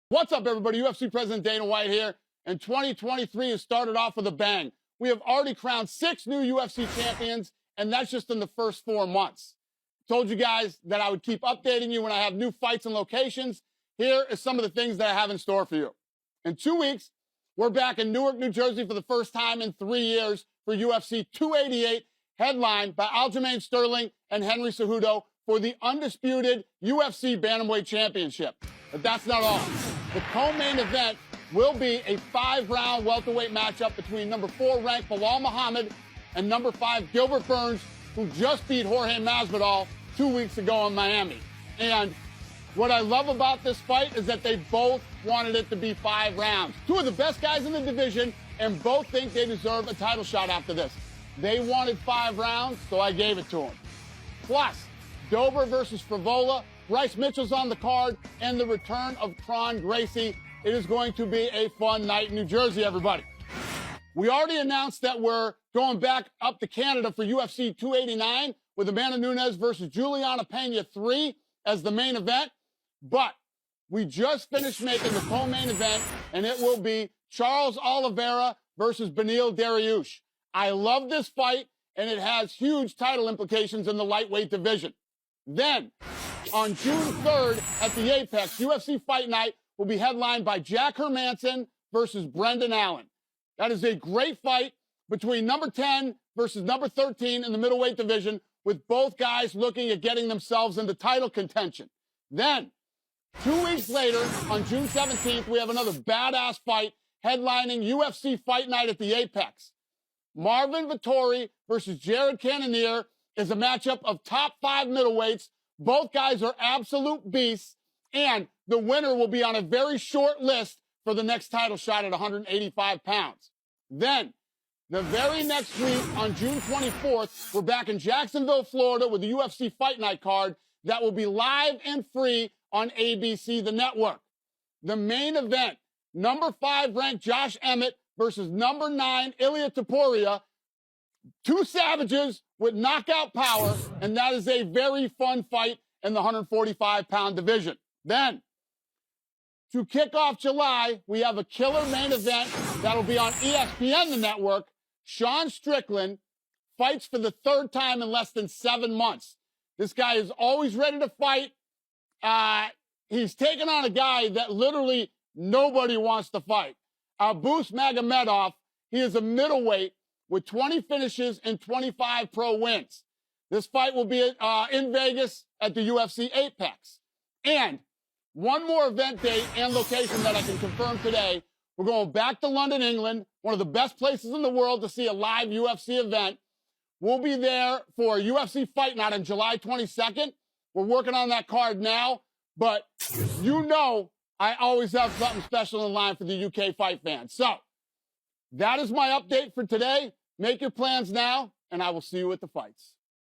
What's up, everybody? UFC President Dana White here, and 2023 has started off with a bang. We have already crowned 6 new UFC champions, and that's just in the first 4 months. Told you guys that I would keep updating you when I have new fights and locations. Here is some of the things that I have in store for you. In 2 weeks, we're back in Newark, New Jersey for the first time in 3 years for UFC 288, headlined by Aljamain Sterling and Henry Cejudo for the undisputed UFC Bantamweight Championship. But that's not all. The co-main event will be a 5-round welterweight matchup between number 4 ranked Bilal Muhammad and number 5 Gilbert Burns, who just beat Jorge Masvidal 2 weeks ago in Miami. And what I love about this fight is that they both wanted it to be 5 rounds. 2 of the best guys in the division, and both think they deserve a title shot after this. They wanted 5 rounds, so I gave it to them. Plus, Dober versus Frivola, Bryce Mitchell's on the card, and the return of Tron Gracie. It is going to be a fun night in New Jersey, everybody. We already announced that we're going back up to Canada for UFC 289 with Amanda Nunes versus Juliana Pena 3 as the main event. But we just finished making the co-main event, and it will be Charles Oliveira versus Beneil Dariush. I love this fight, and it has huge title implications in the lightweight division. Then, on June 3rd at the Apex, UFC Fight Night will be headlined by Jack Hermanson versus Brendan Allen. That is a great fight between number 10 versus number 13 in the middleweight division, with both guys looking at getting themselves into title contention. Then, 2 weeks later, on June 17th, we have another badass fight headlining UFC Fight Night at the Apex. Marvin Vettori versus Jared Cannonier is a matchup of top 5 middleweights. Both guys are absolute beasts, and the winner will be on a very short list for the next title shot at 185 pounds. Then, the very next week, on June 24th, we're back in Jacksonville, Florida with the UFC Fight Night card that will be live and free on ABC, the network. The main event, number 5 ranked Josh Emmett versus number 9 Ilia Topuria. 2 savages with knockout power, and that is a very fun fight in the 145-pound division. Then, to kick off July, we have a killer main event that'll be on ESPN, the network. Sean Strickland fights for the 3rd time in less than 7 months. This guy is always ready to fight. He's taken on a guy that literally nobody wants to fight. Abus Magomedov, he is a middleweight with 20 finishes and 25 pro wins. This fight will be in Vegas at the UFC Apex. And one more event date and location that I can confirm today. We're going back to London, England, one of the best places in the world to see a live UFC event. We'll be there for UFC Fight Night on July 22nd. We're working on that card now, but you know I always have something special in line for the UK fight fans. So, that is my update for today. Make your plans now, and I will see you at the fights.